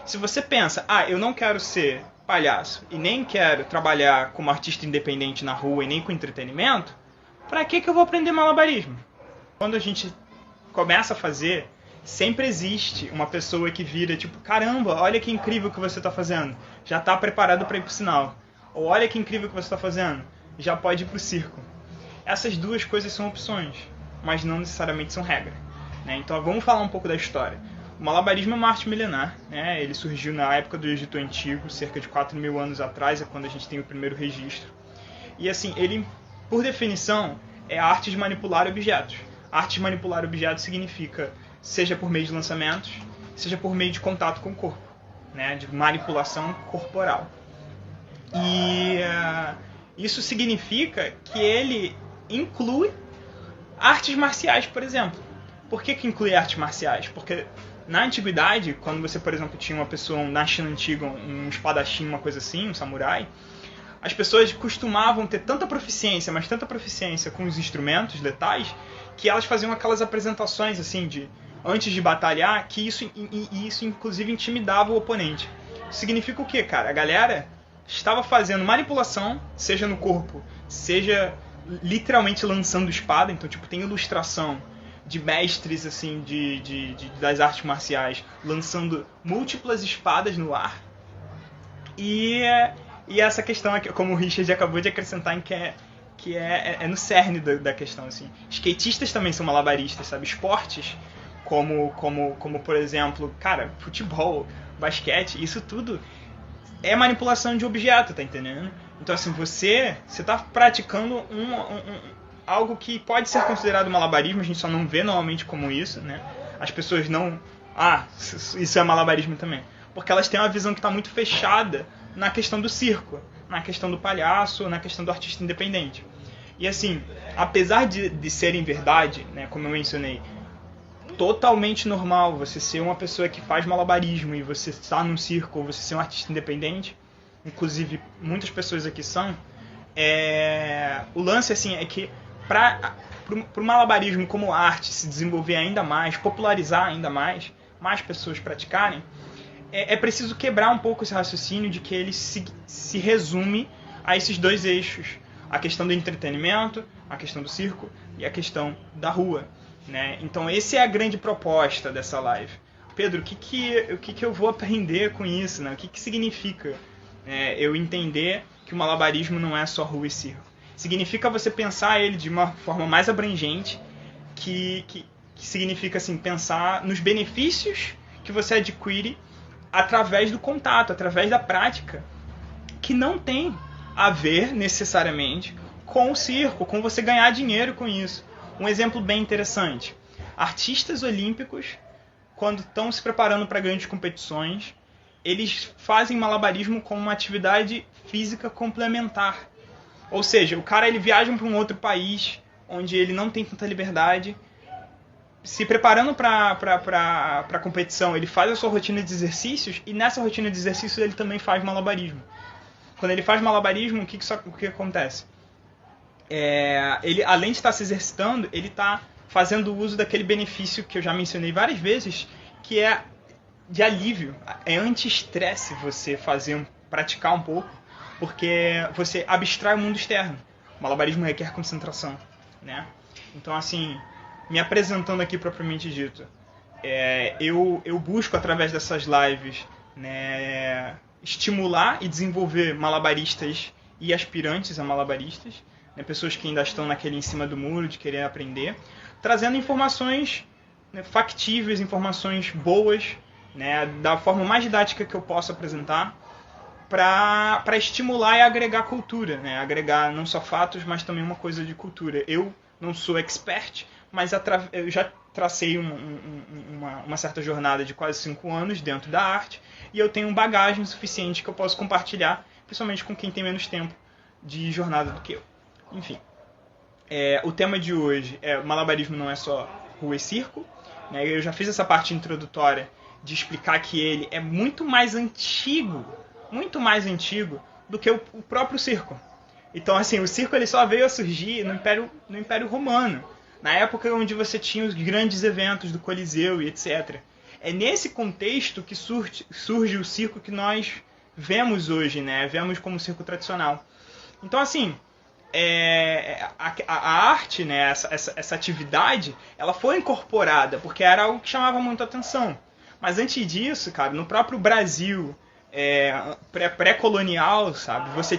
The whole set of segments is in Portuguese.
Se você pensa, eu não quero ser palhaço e nem quero trabalhar como artista independente na rua e nem com entretenimento, pra que eu vou aprender malabarismo? Quando a gente começa a fazer, sempre existe uma pessoa que vira tipo, caramba, olha que incrível que você está fazendo, já está preparado para ir pro sinal. Ou olha que incrível que você está fazendo, já pode ir pro circo. Essas duas coisas são opções, mas não necessariamente são regra. Né? Então vamos falar um pouco da história. O malabarismo é uma arte milenar, né? Ele surgiu na época do Egito Antigo, cerca de 4.000 anos atrás, é quando a gente tem o primeiro registro. E assim, ele, por definição, é a arte de manipular objetos. A arte de manipular objetos significa, seja por meio de lançamentos, seja por meio de contato com o corpo, né? De manipulação corporal. E isso significa que ele inclui artes marciais, por exemplo. Por que inclui artes marciais? Porque na antiguidade, quando você, por exemplo, tinha uma pessoa na China antiga, um espadachim, uma coisa assim, um samurai, as pessoas costumavam ter tanta proficiência, mas tanta proficiência com os instrumentos letais, que elas faziam aquelas apresentações assim de antes de batalhar, que isso inclusive intimidava o oponente. Isso significa o quê, cara? A galera estava fazendo manipulação, seja no corpo, seja literalmente lançando espada. Então, tipo, tem ilustração de mestres assim das artes marciais lançando múltiplas espadas no ar. E essa questão, como o Richard acabou de acrescentar, que é no cerne da questão. Assim. Skatistas também são malabaristas, sabe? Esportes como por exemplo, cara, futebol, basquete, isso tudo é manipulação de objeto, tá entendendo? Então, assim, você tá praticando algo que pode ser considerado malabarismo, a gente só não vê normalmente como isso, né? As pessoas não... isso é malabarismo também. Porque elas têm uma visão que está muito fechada na questão do circo, na questão do palhaço, na questão do artista independente. E assim, apesar de serem verdade, né, como eu mencionei, totalmente normal você ser uma pessoa que faz malabarismo e você está num circo, ou você ser um artista independente, inclusive muitas pessoas aqui são, o lance assim é que para o malabarismo como arte se desenvolver ainda mais, popularizar ainda mais pessoas praticarem, é preciso quebrar um pouco esse raciocínio de que ele se resume a esses dois eixos, a questão do entretenimento, a questão do circo e a questão da rua. Né? Então essa é a grande proposta dessa live. Pedro, o que eu vou aprender com isso? Né? O que significa eu entender que o malabarismo não é só rua e circo? Significa você pensar ele de uma forma mais abrangente, que significa assim, pensar nos benefícios que você adquire através do contato, através da prática, que não tem a ver necessariamente com o circo, com você ganhar dinheiro com isso. Um exemplo bem interessante. Artistas olímpicos, quando estão se preparando para grandes competições, eles fazem malabarismo como uma atividade física complementar. Ou seja, o cara ele viaja para um outro país, onde ele não tem tanta liberdade, se preparando para a competição, ele faz a sua rotina de exercícios, e nessa rotina de exercícios ele também faz malabarismo. Quando ele faz malabarismo, o que acontece? Ele, além de estar se exercitando, ele está fazendo uso daquele benefício que eu já mencionei várias vezes, que é de alívio, é anti-estresse você praticar um pouco, porque você abstrai o mundo externo. O malabarismo requer concentração, né? Então, assim, me apresentando aqui propriamente dito, eu busco através dessas lives, né, estimular e desenvolver malabaristas e aspirantes a malabaristas, né, pessoas que ainda estão naquele em cima do muro de querer aprender, trazendo informações, né, factíveis, informações boas, né, da forma mais didática que eu posso apresentar, para estimular e agregar cultura, né, agregar não só fatos, mas também uma coisa de cultura. Eu não sou expert, mas eu já tracei uma certa jornada de quase 5 anos dentro da arte, e eu tenho bagagem suficiente que eu posso compartilhar, principalmente com quem tem menos tempo de jornada do que eu. Enfim, o tema de hoje é malabarismo não é só rua e circo. Né? Eu já fiz essa parte introdutória de explicar que ele é muito mais antigo do que o próprio circo. Então, assim, o circo ele só veio a surgir no Império Romano, na época onde você tinha os grandes eventos do Coliseu e etc. é nesse contexto que surge o circo que nós vemos hoje, né? Vemos como circo tradicional. Então, assim, a arte, né? Essa atividade, ela foi incorporada porque era algo que chamava muito a atenção. Mas antes disso, cara, no próprio Brasil pré-colonial, sabe? Você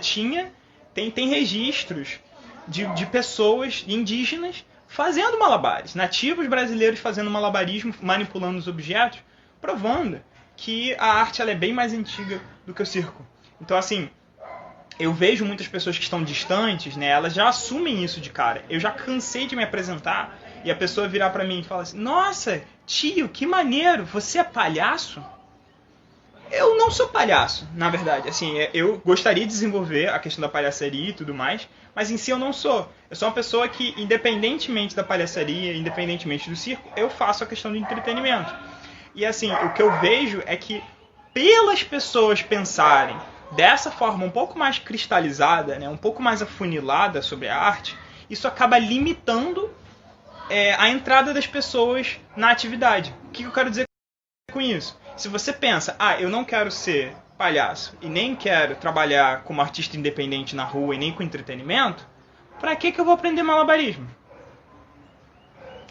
tem registros de pessoas indígenas fazendo malabares, nativos brasileiros fazendo malabarismo, manipulando os objetos, provando que a arte ela é bem mais antiga do que o circo. Então, assim, eu vejo muitas pessoas que estão distantes, né? Elas já assumem isso de cara. Eu já cansei de me apresentar e a pessoa virar pra mim e falar assim: nossa, tio, que maneiro, você é palhaço? Eu não sou palhaço, na verdade. Assim, eu gostaria de desenvolver a questão da palhaçaria e tudo mais, mas em si eu não sou. Eu sou uma pessoa que, independentemente da palhaçaria, independentemente do circo, eu faço a questão do entretenimento. E assim, o que eu vejo é que, pelas pessoas pensarem dessa forma um pouco mais cristalizada, né, um pouco mais afunilada sobre a arte, isso acaba limitando a entrada das pessoas na atividade. O que eu quero dizer com isso? Se você pensa, eu não quero ser palhaço e nem quero trabalhar como artista independente na rua e nem com entretenimento, pra que eu vou aprender malabarismo?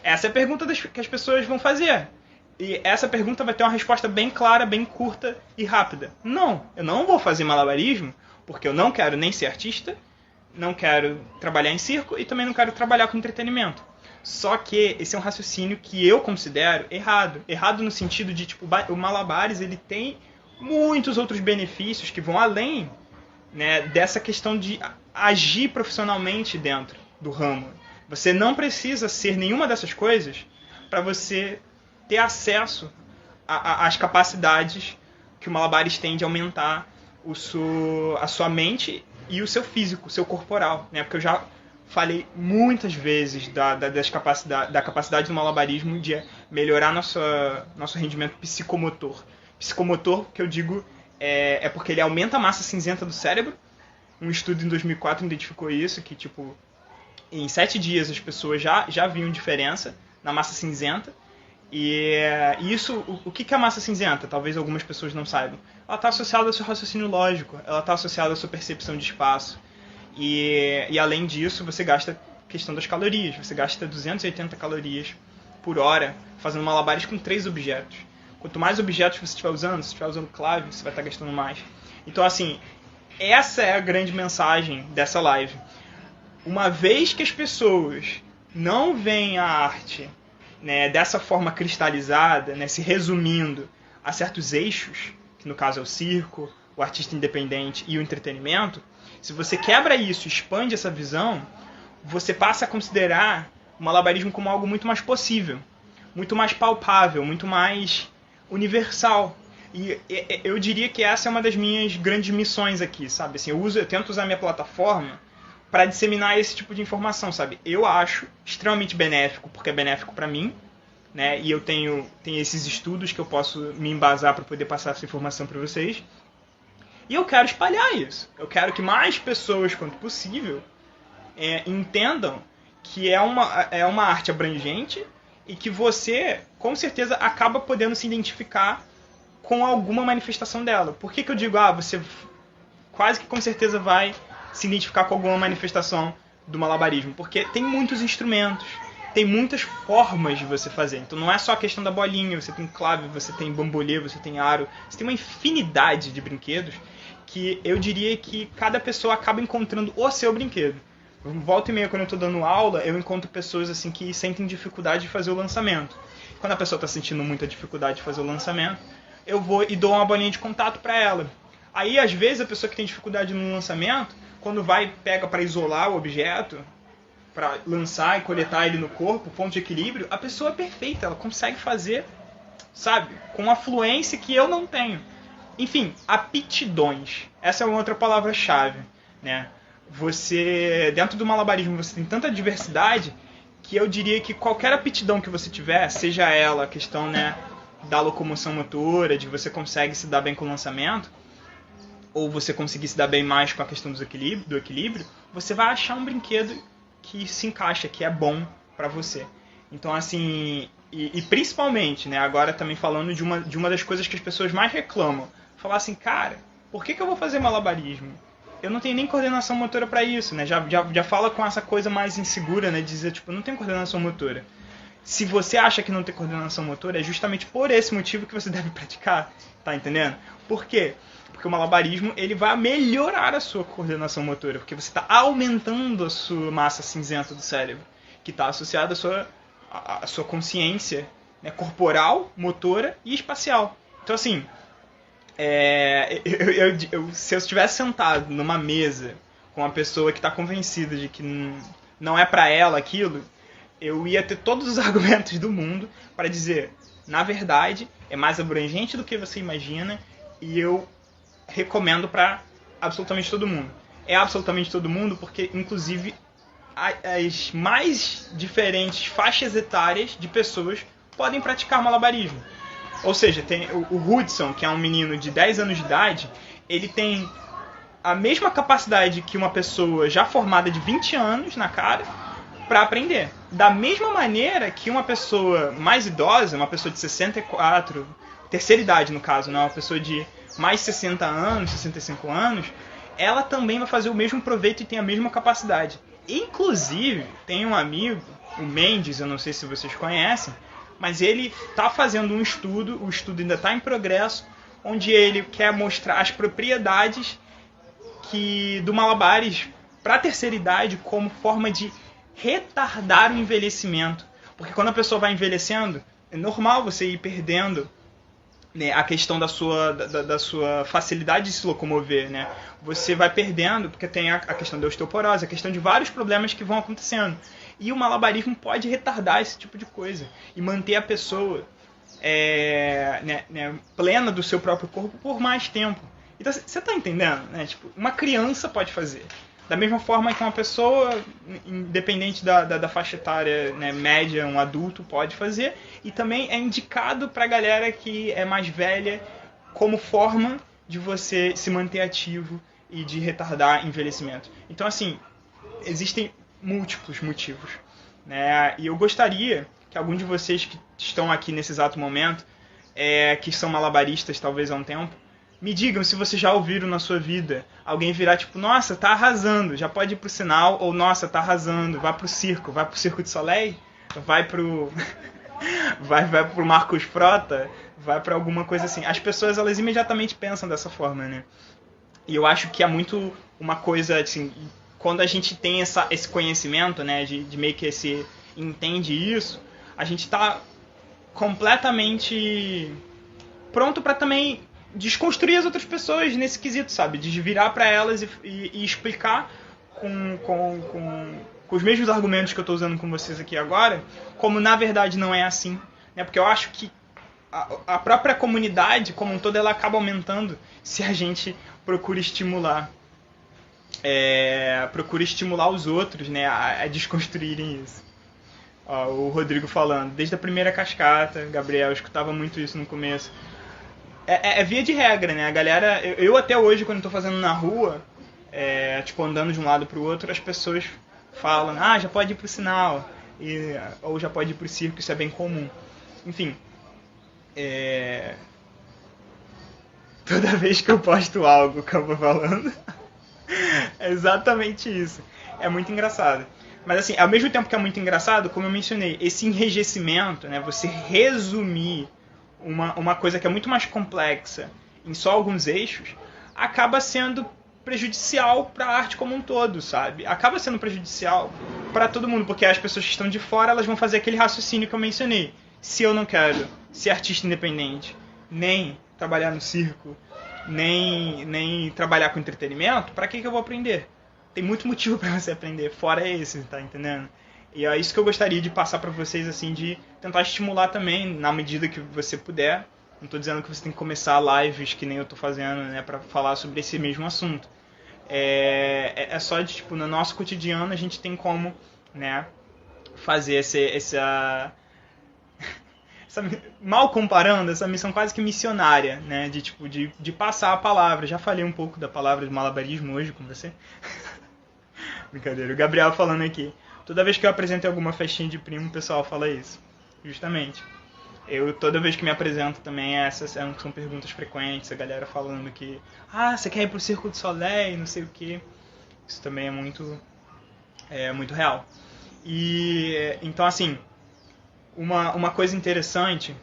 Essa é a pergunta que as pessoas vão fazer. E essa pergunta vai ter uma resposta bem clara, bem curta e rápida. Não, eu não vou fazer malabarismo porque eu não quero nem ser artista, não quero trabalhar em circo e também não quero trabalhar com entretenimento. Só que esse é um raciocínio que eu considero errado. Errado no sentido de, tipo, o malabares ele tem muitos outros benefícios que vão além, né, dessa questão de agir profissionalmente dentro do ramo. Você não precisa ser nenhuma dessas coisas para você ter acesso às capacidades que o malabares tem de aumentar a sua mente e o seu físico, o seu corporal, né? Porque eu já falei muitas vezes da capacidade do malabarismo de melhorar nosso rendimento psicomotor. Psicomotor, que eu digo, é porque ele aumenta a massa cinzenta do cérebro. Um estudo em 2004 identificou isso, que tipo, em 7 dias as pessoas já viam diferença na massa cinzenta. E isso, o que é a massa cinzenta? Talvez algumas pessoas não saibam. Ela está associada ao seu raciocínio lógico, ela está associada à sua percepção de espaço. E além disso, você gasta a questão das calorias. Você gasta 280 calorias por hora fazendo malabares com 3 objetos. Quanto mais objetos você estiver usando, se estiver usando clave, você vai estar gastando mais. Então, assim, essa é a grande mensagem dessa live. Uma vez que as pessoas não veem a arte, né, dessa forma cristalizada, né, se resumindo a certos eixos, que no caso é o circo, o artista independente e o entretenimento, se você quebra isso, expande essa visão, você passa a considerar o malabarismo como algo muito mais possível, muito mais palpável, muito mais universal. E eu diria que essa é uma das minhas grandes missões aqui, sabe? Assim, eu tento usar minha plataforma para disseminar esse tipo de informação, sabe? Eu acho extremamente benéfico, porque é benéfico para mim, né? E eu tenho esses estudos que eu posso me embasar para poder passar essa informação para vocês. E eu quero espalhar isso. Eu quero que mais pessoas, quanto possível, entendam que é uma arte abrangente e que você, com certeza, acaba podendo se identificar com alguma manifestação dela. Por que eu digo, você quase que com certeza vai se identificar com alguma manifestação do malabarismo? Porque tem muitos instrumentos, tem muitas formas de você fazer. Então não é só a questão da bolinha, você tem clave, você tem bambolê, você tem aro, você tem uma infinidade de brinquedos que eu diria que cada pessoa acaba encontrando o seu brinquedo. Volta e meia, quando eu estou dando aula, eu encontro pessoas assim que sentem dificuldade de fazer o lançamento. Quando a pessoa está sentindo muita dificuldade de fazer o lançamento, eu vou e dou uma bolinha de contato para ela. Aí, às vezes, a pessoa que tem dificuldade no lançamento, quando pega para isolar o objeto, para lançar e coletar ele no corpo, ponto de equilíbrio, a pessoa é perfeita, ela consegue fazer, sabe, com uma fluência que eu não tenho. Enfim, aptidões. Essa é uma outra palavra-chave, né? Você, dentro do malabarismo, você tem tanta diversidade que eu diria que qualquer aptidão que você tiver, seja ela a questão, né, da locomoção motora, de você consegue se dar bem com o lançamento, ou você conseguir se dar bem mais com a questão do equilíbrio, você vai achar um brinquedo que se encaixa, que é bom para você. Então, assim, E principalmente, né, agora também falando de uma das coisas que as pessoas mais reclamam. Falar assim, cara, por que eu vou fazer malabarismo? Eu não tenho nem coordenação motora para isso, né? Já fala com essa coisa mais insegura, né? De dizer, tipo, eu não tenho coordenação motora. Se você acha que não tem coordenação motora, é justamente por esse motivo que você deve praticar, tá entendendo? Por quê? Porque o malabarismo, ele vai melhorar a sua coordenação motora, porque você está aumentando a sua massa cinzenta do cérebro, que está associada à sua consciência, né, corporal, motora e espacial. Então, assim, se eu estivesse sentado numa mesa com uma pessoa que está convencida de que não é para ela aquilo, eu ia ter todos os argumentos do mundo para dizer, na verdade, é mais abrangente do que você imagina e eu recomendo para absolutamente todo mundo. É absolutamente todo mundo porque, inclusive, as mais diferentes faixas etárias de pessoas podem praticar malabarismo. Ou seja, tem o Hudson, que é um menino de 10 anos de idade, ele tem a mesma capacidade que uma pessoa já formada de 20 anos na cara para aprender. Da mesma maneira que uma pessoa mais idosa, uma pessoa de 64, terceira idade no caso, não, uma pessoa de mais 60 anos, 65 anos, ela também vai fazer o mesmo proveito e tem a mesma capacidade. Inclusive, tem um amigo, o Mendes, eu não sei se vocês conhecem, mas ele está fazendo um estudo, o estudo ainda está em progresso, onde ele quer mostrar as propriedades do malabares para a terceira idade como forma de retardar o envelhecimento. Porque quando a pessoa vai envelhecendo, é normal você ir perdendo, né, a questão da sua facilidade de se locomover, né? Você vai perdendo, porque tem a questão da osteoporose, a questão de vários problemas que vão acontecendo. E o malabarismo pode retardar esse tipo de coisa e manter a pessoa plena do seu próprio corpo por mais tempo. Então, você está entendendo? Né? Tipo, uma criança pode fazer. Da mesma forma que uma pessoa, independente da faixa etária, né, média, um adulto pode fazer. E também é indicado para a galera que é mais velha como forma de você se manter ativo e de retardar envelhecimento. Então, assim, existem múltiplos motivos. Né? E eu gostaria que algum de vocês que estão aqui nesse exato momento, que são malabaristas talvez há um tempo, me digam se vocês já ouviram na sua vida alguém virar tipo, nossa, tá arrasando, já pode ir pro sinal, ou nossa, tá arrasando, vai pro Circo de Soleil, vai pro Marcos Frota, vai pra alguma coisa assim. As pessoas, elas imediatamente pensam dessa forma, né? E eu acho que é muito uma coisa, assim, quando a gente tem esse conhecimento, né, de meio que entende isso, a gente tá completamente pronto pra também desconstruir as outras pessoas nesse quesito, sabe? De virar para elas e explicar com os mesmos argumentos que eu estou usando com vocês aqui agora, como na verdade não é assim. Né? Porque eu acho que a própria comunidade como um todo ela acaba aumentando se a gente procura estimular os outros, né, a desconstruírem isso. Ó, o Rodrigo falando, desde a primeira cascata, Gabriel, eu escutava muito isso no começo. É via de regra, né? A galera, eu até hoje, quando estou fazendo na rua, tipo, andando de um lado pro outro, as pessoas falam, já pode ir pro sinal, ou já pode ir pro circo, isso é bem comum. Enfim, toda vez que eu posto algo que eu vou falando, é exatamente isso. É muito engraçado. Mas assim, ao mesmo tempo que é muito engraçado, como eu mencionei, esse enrijecimento, né? Você resumir uma coisa que é muito mais complexa em só alguns eixos, acaba sendo prejudicial para a arte como um todo, sabe? Acaba sendo prejudicial para todo mundo, porque as pessoas que estão de fora, elas vão fazer aquele raciocínio que eu mencionei. Se eu não quero ser artista independente, nem trabalhar no circo, nem trabalhar com entretenimento, para que eu vou aprender? Tem muito motivo para você aprender, fora esse, tá entendendo? E é isso que eu gostaria de passar para vocês, assim, de tentar estimular também, na medida que você puder. Não estou dizendo que você tem que começar lives, que nem eu estou fazendo, né, para falar sobre esse mesmo assunto. É só de, tipo, no nosso cotidiano a gente tem como, né, fazer essa mal comparando, essa missão quase que missionária, né, de passar a palavra. Já falei um pouco da palavra de malabarismo hoje com você. Brincadeira. O Gabriel falando aqui. Toda vez que eu apresento alguma festinha de primo, o pessoal fala isso. justamente. Eu, toda vez que me apresento também, essas são perguntas frequentes, a galera falando que você quer ir pro Circo du Soleil, não sei o que. Isso também é muito real. E então, assim, uma coisa interessante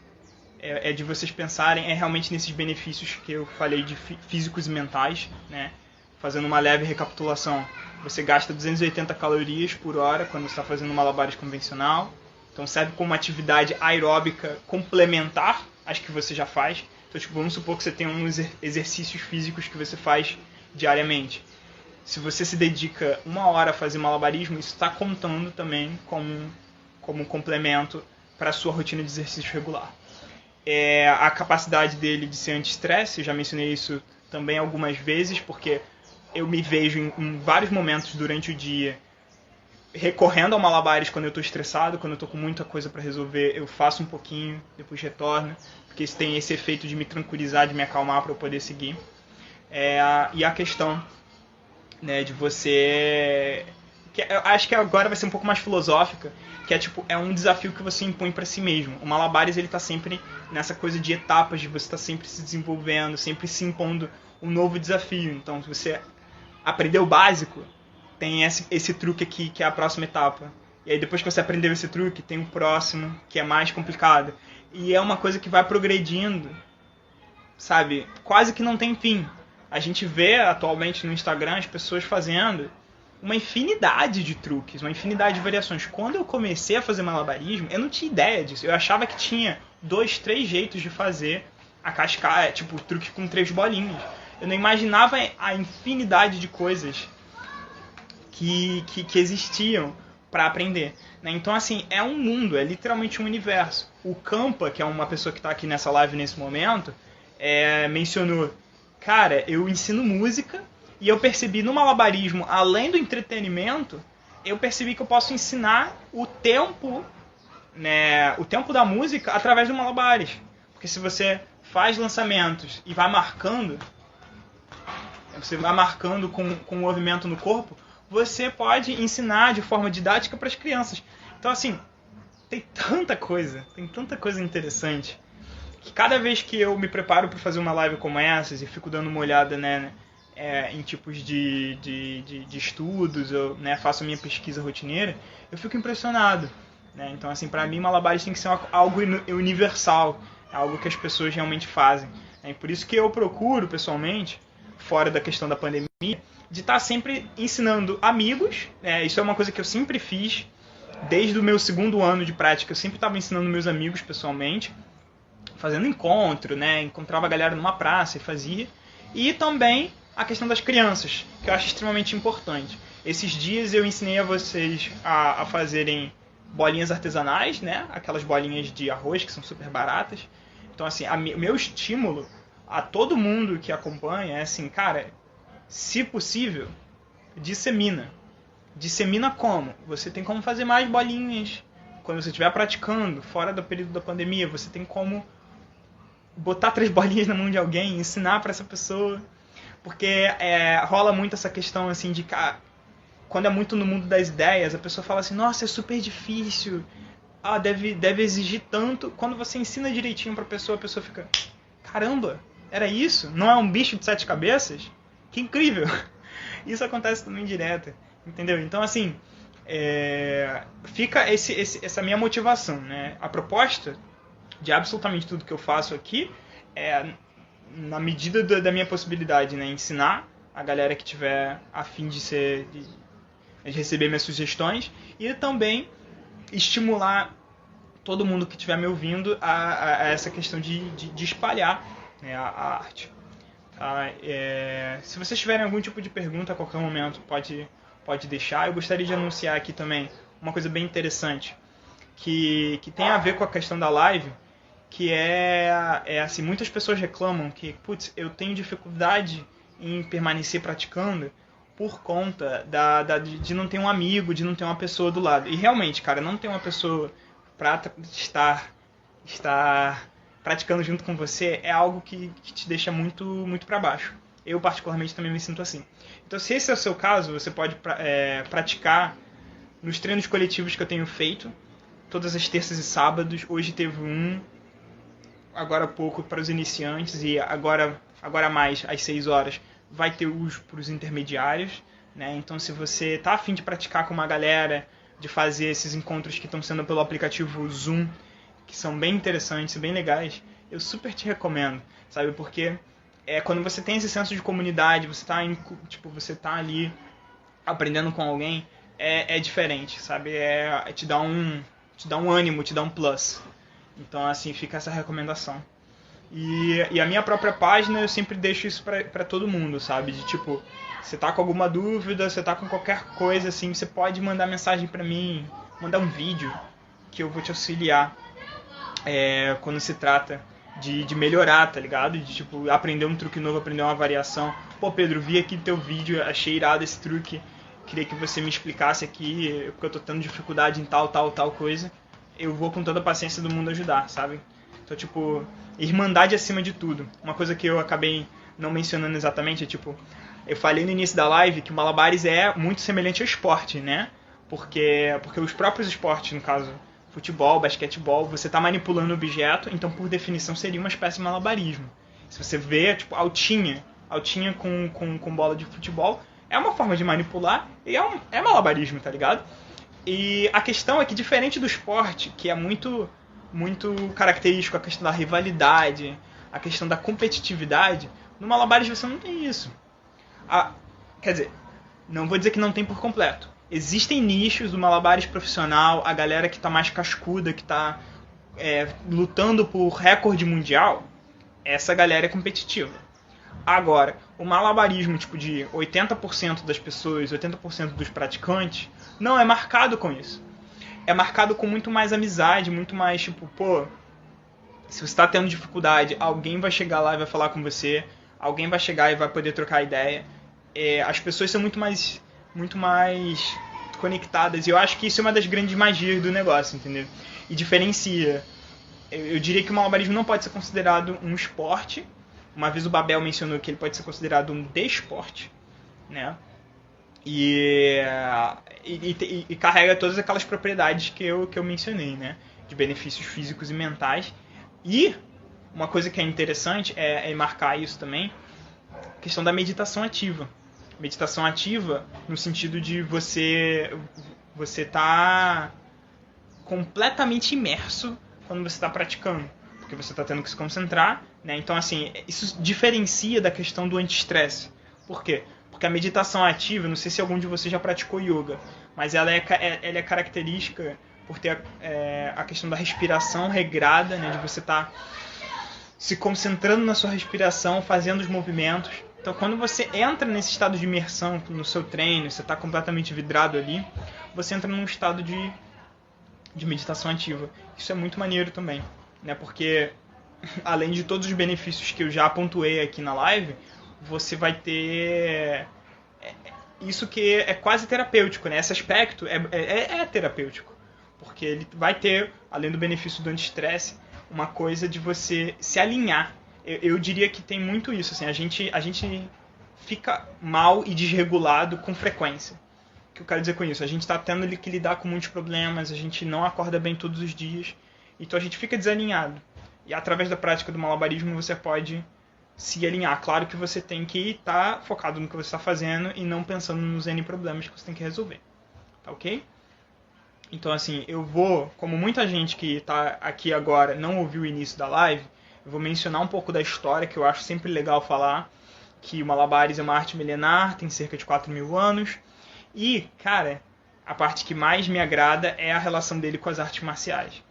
é de vocês pensarem realmente nesses benefícios que eu falei de físicos e mentais, né? Fazendo uma leve recapitulação. Você gasta 280 calorias por hora quando você está fazendo malabares convencional. Então serve como uma atividade aeróbica complementar às que você já faz. Então, tipo, vamos supor que você tem uns exercícios físicos que você faz diariamente. Se você se dedica 1 hora a fazer malabarismo, isso está contando também como um complemento para a sua rotina de exercício regular. A capacidade dele de ser anti-estresse, eu já mencionei isso também algumas vezes, porque eu me vejo em vários momentos durante o dia recorrendo ao malabares quando eu estou estressado, quando eu estou com muita coisa para resolver, eu faço um pouquinho, depois retorno, porque isso tem esse efeito de me tranquilizar, de me acalmar para eu poder seguir. E a questão, né, de você... eu acho que agora vai ser um pouco mais filosófica, que é um desafio que você impõe para si mesmo. O malabares, ele tá sempre nessa coisa de etapas, de você estar sempre se desenvolvendo, sempre se impondo um novo desafio. Então, se você aprendeu o básico, tem esse truque aqui, que é a próxima etapa. E aí, depois que você aprendeu esse truque, tem o próximo, que é mais complicado. E é uma coisa que vai progredindo, sabe? Quase que não tem fim. A gente vê atualmente no Instagram as pessoas fazendo uma infinidade de truques, uma infinidade de variações. Quando eu comecei a fazer malabarismo, eu não tinha ideia disso. Eu achava que tinha 2, 3 jeitos de fazer a cascata, tipo, truque com 3 bolinhas. Eu não imaginava a infinidade de coisas que existiam para aprender, né? Então, assim, é um mundo, é literalmente um universo. O Campa, que é uma pessoa que está aqui nessa live nesse momento, mencionou, cara, eu ensino música e eu percebi no malabarismo, além do entretenimento, eu percebi que eu posso ensinar o tempo, né, o tempo da música através do malabares. Porque se você faz lançamentos e vai marcando, você vai marcando com o movimento no corpo, você pode ensinar de forma didática para as crianças. Então, assim, tem tanta coisa interessante, que cada vez que eu me preparo para fazer uma live como essas e fico dando uma olhada, né, em tipos de estudos, eu, né, faço a minha pesquisa rotineira, eu fico impressionado, né? Então, assim, para mim, malabares tem que ser algo universal, algo que as pessoas realmente fazem, né? E por isso que eu procuro, pessoalmente, fora da questão da pandemia, de estar sempre ensinando amigos, né? Isso é uma coisa que eu sempre fiz, desde o meu 2º ano de prática, eu sempre estava ensinando meus amigos pessoalmente, fazendo encontro, né? Encontrava a galera numa praça e fazia. E também a questão das crianças, que eu acho extremamente importante. Esses dias eu ensinei a vocês a fazerem bolinhas artesanais, né? Aquelas bolinhas de arroz que são super baratas. Então, assim, o meu estímulo a todo mundo que acompanha é assim, cara, se possível, dissemina. Dissemina como? Você tem como fazer mais bolinhas quando você estiver praticando, fora do período da pandemia. Você tem como botar 3 bolinhas na mão de alguém, ensinar para essa pessoa. Porque rola muito essa questão assim de quando é muito no mundo das ideias, a pessoa fala assim, nossa, é super difícil, deve exigir tanto. Quando você ensina direitinho pra pessoa, a pessoa fica, caramba, era isso? Não é um bicho de 7 cabeças? Que incrível! Isso acontece também direto, entendeu? Então, assim, fica essa minha motivação, né? A proposta de absolutamente tudo que eu faço aqui é, na medida da minha possibilidade, né? Ensinar a galera que tiver a fim de receber minhas sugestões e também estimular todo mundo que estiver me ouvindo a essa questão de espalhar, né, a arte. Tá? Se vocês tiverem algum tipo de pergunta a qualquer momento, pode deixar. Eu gostaria de anunciar aqui também uma coisa bem interessante que tem a ver com a questão da live, que assim, muitas pessoas reclamam que, putz, eu tenho dificuldade em permanecer praticando por conta de não ter um amigo, de não ter uma pessoa do lado. E realmente, cara, não ter uma pessoa para estar praticando junto com você é algo que te deixa muito, muito para baixo. Eu, particularmente, também me sinto assim. Então, se esse é o seu caso, você pode praticar nos treinos coletivos que eu tenho feito, todas as terças e sábados. Hoje teve um, agora há pouco, para os iniciantes, e agora mais, às 6 horas, vai ter os para os intermediários, né? Então, se você tá a fim de praticar com uma galera, de fazer esses encontros que estão sendo pelo aplicativo Zoom, que são bem interessantes, bem legais, eu super te recomendo, sabe? Porque quando você tem esse senso de comunidade, você tá ali aprendendo com alguém, é diferente, sabe? Te dá um ânimo, te dá um plus. Então, assim, fica essa recomendação. E a minha própria página, eu sempre deixo isso pra todo mundo, sabe? De tipo, você tá com alguma dúvida, você tá com qualquer coisa, assim, você pode mandar mensagem pra mim, mandar um vídeo, que eu vou te auxiliar quando se trata de melhorar, tá ligado? De, tipo, aprender um truque novo, aprender uma variação. Pô, Pedro, vi aqui teu vídeo, achei irado esse truque, queria que você me explicasse aqui, porque eu tô tendo dificuldade em tal coisa. Eu vou com toda a paciência do mundo ajudar, sabe? Então, tipo, irmandade acima de tudo. Uma coisa que eu acabei não mencionando exatamente é, tipo, eu falei no início da live que o Malabares é muito semelhante ao esporte, né? Porque os próprios esportes, no caso, futebol, basquetebol, você está manipulando o objeto, então por definição seria uma espécie de malabarismo. Se você vê, tipo, altinha com bola de futebol, é uma forma de manipular e é malabarismo, tá ligado? E a questão é que, diferente do esporte, que é muito característico a questão da rivalidade, a questão da competitividade, no Malabares você não tem isso. Quer dizer, não vou dizer que não tem por completo. Existem nichos do Malabares profissional, a galera que está mais cascuda, que está lutando por recorde mundial, essa galera é competitiva. Agora, o malabarismo tipo de 80% das pessoas, 80% dos praticantes, não é marcado com isso. É marcado com muito mais amizade, muito mais tipo, pô, se você está tendo dificuldade, alguém vai chegar lá e vai falar com você, alguém vai chegar e vai poder trocar ideia. As pessoas são muito mais conectadas, e eu acho que isso é uma das grandes magias do negócio, entendeu? E diferencia. Eu diria que o malabarismo não pode ser considerado um esporte. Uma vez o Babel mencionou que ele pode ser considerado um desporte, né? E carrega todas aquelas propriedades que eu mencionei, né? De benefícios físicos e mentais. E uma coisa que é interessante é marcar isso também, a questão da meditação ativa. Meditação ativa no sentido de você tá completamente imerso quando você está praticando, porque você está tendo que se concentrar, né? Então, assim, isso diferencia da questão do anti-estresse. Por quê? Porque a meditação ativa, não sei se algum de vocês já praticou yoga, mas ela é característica por ter a questão da respiração regrada, né? De você estar se concentrando na sua respiração, fazendo os movimentos. Então, quando você entra nesse estado de imersão no seu treino, você está completamente vidrado ali, você entra num estado de meditação ativa. Isso é muito maneiro também, né? Porque, além de todos os benefícios que eu já pontuei aqui na live, você vai ter isso que é quase terapêutico, né? Esse aspecto é terapêutico, porque ele vai ter, além do benefício do anti-estresse, uma coisa de você se alinhar. Eu diria que tem muito isso, assim, a gente fica mal e desregulado com frequência. O que eu quero dizer com isso? A gente está tendo que lidar com muitos problemas, a gente não acorda bem todos os dias, então a gente fica desalinhado. E através da prática do malabarismo você pode se alinhar. Claro que você tem que estar focado no que você está fazendo e não pensando nos N problemas que você tem que resolver. Tá ok? Então, assim, eu vou, como muita gente que está aqui agora não ouviu o início da live, eu vou mencionar um pouco da história, que eu acho sempre legal falar, que o Malabares é uma arte milenar, tem cerca de 4.000 anos. E, cara, a parte que mais me agrada é a relação dele com as artes marciais.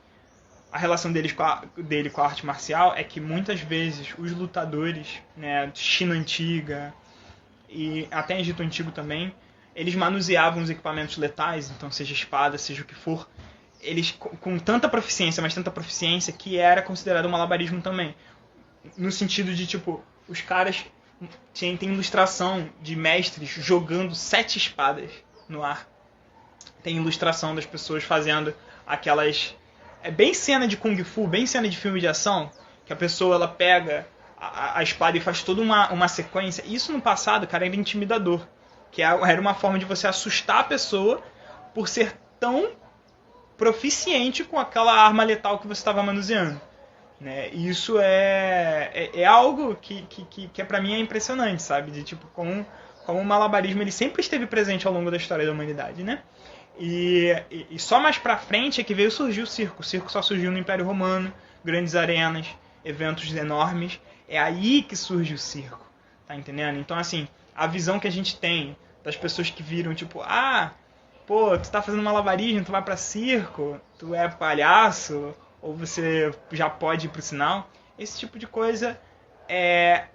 A relação dele com a arte marcial é que muitas vezes os lutadores, né, de China antiga e até Egito antigo também, eles manuseavam os equipamentos letais, então seja espada, seja o que for, eles com tanta proficiência, mas tanta proficiência, que era considerado um malabarismo também. No sentido de, tipo, os caras tem ilustração de mestres jogando 7 espadas no ar. Tem ilustração das pessoas fazendo aquelas... É bem cena de Kung Fu, bem cena de filme de ação, que a pessoa ela pega a espada e faz toda uma sequência. Isso no passado, cara, era intimidador. Que era uma forma de você assustar a pessoa por ser tão proficiente com aquela arma letal que você estava manuseando. Né? E isso é algo que para mim é impressionante, sabe? De tipo, como o malabarismo ele sempre esteve presente ao longo da história da humanidade, né? E só mais pra frente é que veio surgir o circo. O circo só surgiu no Império Romano, grandes arenas, eventos enormes. É aí que surge o circo, tá entendendo? Então, assim, a visão que a gente tem das pessoas que viram, tipo, pô, tu tá fazendo malabarismo, tu vai pra circo, tu é palhaço, ou você já pode ir pro sinal. Esse tipo de coisa é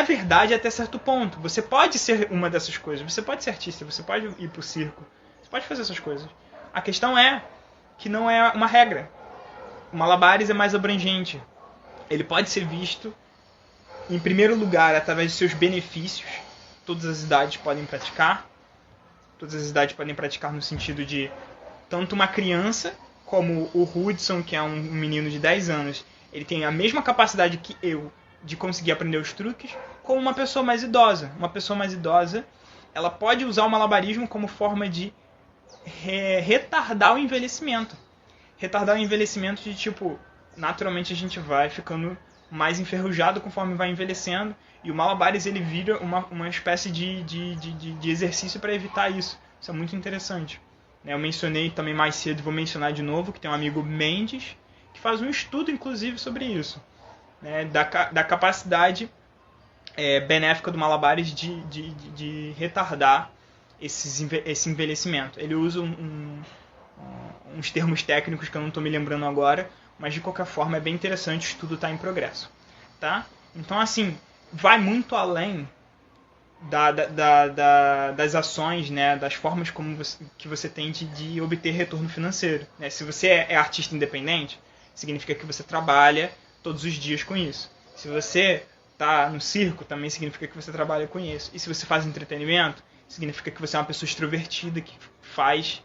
verdade até certo ponto. Você pode ser uma dessas coisas, você pode ser artista, você pode ir pro circo, você pode fazer essas coisas. A questão é que não é uma regra. O malabares é mais abrangente. Ele pode ser visto, em primeiro lugar, através de seus benefícios. Todas as idades podem praticar. Todas as idades podem praticar no sentido de tanto uma criança como o Hudson, que é um menino de 10 anos, ele tem a mesma capacidade que eu de conseguir aprender os truques, como uma pessoa mais idosa. Uma pessoa mais idosa, ela pode usar o malabarismo como forma de retardar o envelhecimento. Retardar o envelhecimento de tipo, naturalmente a gente vai ficando mais enferrujado conforme vai envelhecendo, e o malabares ele vira uma espécie de exercício para evitar isso. Isso é muito interessante. Eu mencionei também mais cedo, vou mencionar de novo, que tem um amigo Mendes, que faz um estudo inclusive sobre isso, né, da capacidade benéfica do malabares de retardar esse envelhecimento. Ele usa uns termos técnicos que eu não estou me lembrando agora, mas de qualquer forma é bem interessante, o estudo está em progresso. Tá? Então, assim, vai muito além das ações, né, das formas que você tem de obter retorno financeiro. Né? Se você é artista independente, significa que você trabalha todos os dias com isso. Se você está no circo, também significa que você trabalha com isso. E se você faz entretenimento, significa que você é uma pessoa extrovertida, que faz.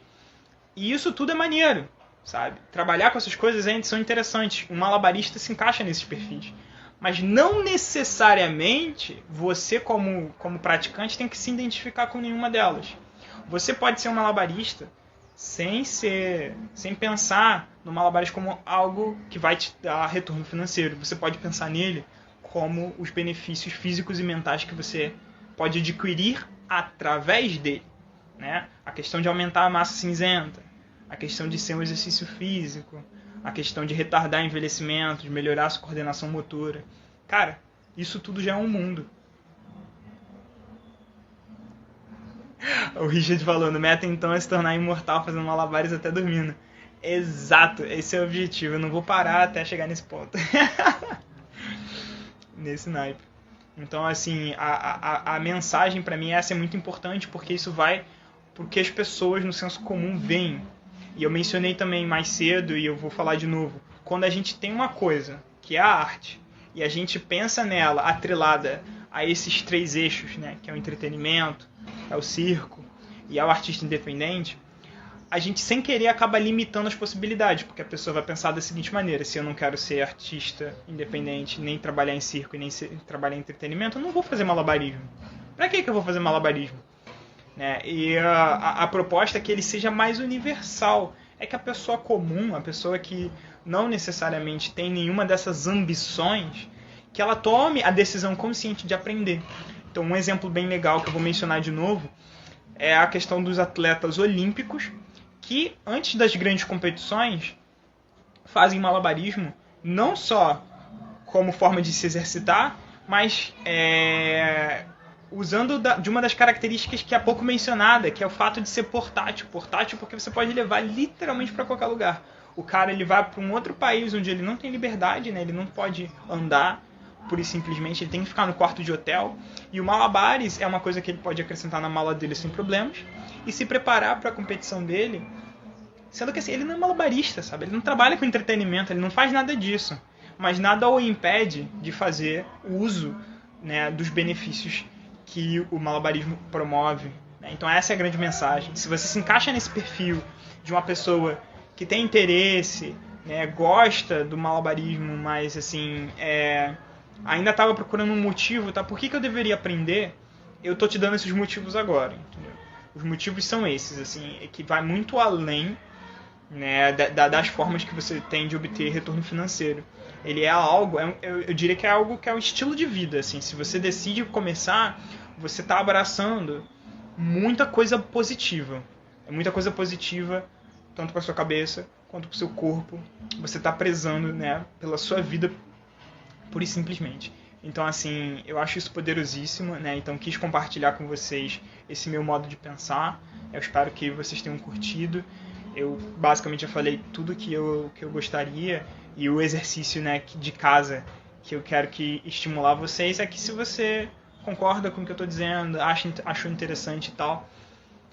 E isso tudo é maneiro, sabe? Trabalhar com essas coisas são interessantes. Um malabarista se encaixa nesses perfis. Mas não necessariamente você, como praticante, tem que se identificar com nenhuma delas. Você pode ser um malabarista sem pensar no malabares como algo que vai te dar retorno financeiro. Você pode pensar nele como os benefícios físicos e mentais que você pode adquirir através dele. Né? A questão de aumentar a massa cinzenta, a questão de ser um exercício físico, a questão de retardar envelhecimento, de melhorar a sua coordenação motora. Cara, isso tudo já é um mundo. O Richard falando, meta então é se tornar imortal fazendo malabares até dormindo. Exato, esse é o objetivo. Eu não vou parar até chegar nesse ponto. Nesse naipe. Então, assim, a mensagem pra mim essa é muito importante, porque isso vai porque as pessoas no senso comum veem. E eu mencionei também mais cedo, e eu vou falar de novo, quando a gente tem uma coisa, que é a arte, e a gente pensa nela atrelada a esses 3 eixos, né, que é o entretenimento, é o circo e é o artista independente, a gente sem querer acaba limitando as possibilidades, porque a pessoa vai pensar da seguinte maneira: se eu não quero ser artista independente, nem trabalhar em circo e nem trabalhar em entretenimento, eu não vou fazer malabarismo. Pra que eu vou fazer malabarismo? Né? E a proposta é que ele seja mais universal. É que a pessoa comum, a pessoa que não necessariamente tem nenhuma dessas ambições, que ela tome a decisão consciente de aprender. Então, um exemplo bem legal que eu vou mencionar de novo é a questão dos atletas olímpicos que, antes das grandes competições, fazem malabarismo não só como forma de se exercitar, mas usando de uma das características que é pouco mencionada, que é o fato de ser portátil. Portátil porque você pode levar literalmente para qualquer lugar. O cara ele vai para um outro país onde ele não tem liberdade, né? Ele não pode andar, pura e simplesmente ele tem que ficar no quarto de hotel. E o malabares é uma coisa que ele pode acrescentar na mala dele sem problemas e se preparar para a competição dele. Sendo que assim, ele não é malabarista, sabe? Ele não trabalha com entretenimento, ele não faz nada disso. Mas nada o impede de fazer o uso, né, dos benefícios que o malabarismo promove. Né? Então essa é a grande mensagem. Se você se encaixa nesse perfil de uma pessoa que tem interesse, né, gosta do malabarismo, mas assim, ainda estava procurando um motivo, tá? Por que eu deveria aprender? Eu tô te dando esses motivos agora, entendeu? Os motivos são esses, assim, que vai muito além né, das formas que você tem de obter retorno financeiro. Ele é algo, eu diria que é algo que é um estilo de vida, assim. Se você decide começar, você está abraçando muita coisa positiva. É muita coisa positiva, tanto para sua cabeça quanto para o seu corpo. Você está prezando, né, pela sua vida, pura e simplesmente. Então, assim, eu acho isso poderosíssimo, né? Então, quis compartilhar com vocês esse meu modo de pensar. Eu espero que vocês tenham curtido. Eu basicamente já falei tudo que eu gostaria, e o exercício, né, de casa que eu quero que estimular vocês é que, se você concorda com o que eu estou dizendo, achou interessante e tal,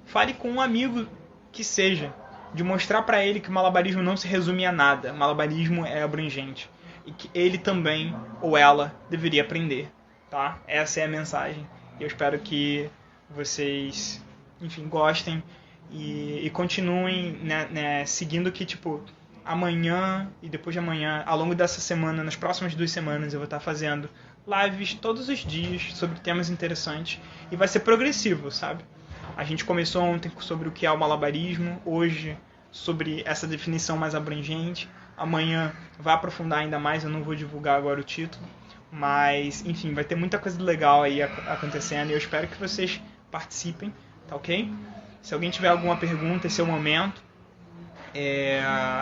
fale com um amigo que seja, de mostrar para ele que o malabarismo não se resume a nada. O malabarismo é abrangente e que ele também, ou ela, deveria aprender, tá? Essa é a mensagem. Eu espero que vocês, enfim, gostem e continuem, né, seguindo, que, tipo, amanhã e depois de amanhã, ao longo dessa semana, nas próximas 2 semanas, eu vou estar fazendo lives todos os dias sobre temas interessantes, e vai ser progressivo, sabe? A gente começou ontem sobre o que é o malabarismo, hoje sobre essa definição mais abrangente. Amanhã vai aprofundar ainda mais, eu não vou divulgar agora o título, mas, enfim, vai ter muita coisa legal aí acontecendo, e eu espero que vocês participem, tá ok? Se alguém tiver alguma pergunta, esse é o momento.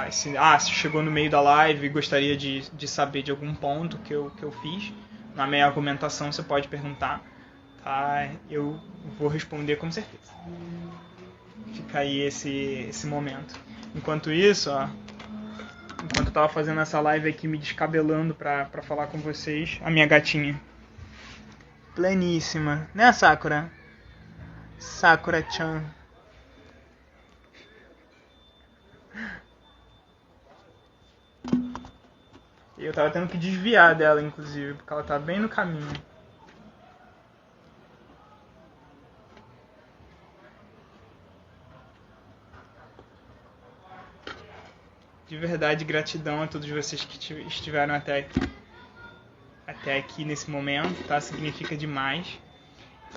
Se chegou no meio da live e gostaria de saber de algum ponto que eu fiz na minha argumentação, você pode perguntar, tá? Eu vou responder com certeza. Fica aí esse momento. Enquanto isso, enquanto eu tava fazendo essa live aqui, me descabelando pra falar com vocês, a minha gatinha, pleníssima, né, Sakura? Sakura-chan. Eu tava tendo que desviar dela, inclusive, porque ela tá bem no caminho. De verdade, gratidão a todos vocês que estiveram até aqui nesse momento, tá? Significa demais.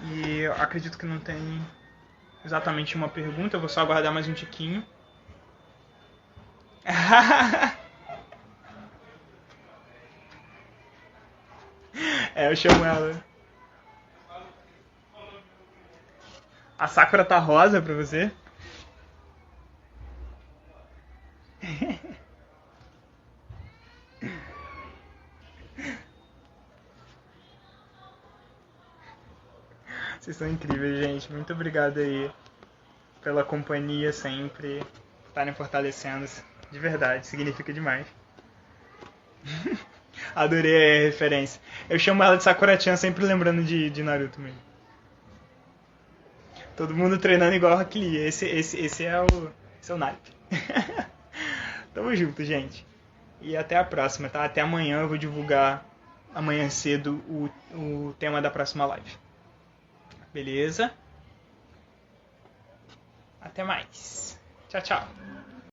E eu acredito que não tem exatamente uma pergunta, eu vou só aguardar mais um tiquinho. Eu chamo ela. A Sakura tá rosa pra você? Vocês são incríveis, gente. Muito obrigado aí pela companhia sempre, por estarem fortalecendo. De verdade, significa demais. Adorei a referência. Eu chamo ela de Sakura-chan, sempre lembrando de Naruto mesmo. Todo mundo treinando igual a Rock Lee. Esse é o naipe. Tamo junto, gente. E até a próxima, tá? Até amanhã, eu vou divulgar amanhã cedo o tema da próxima live. Beleza? Até mais. Tchau, tchau.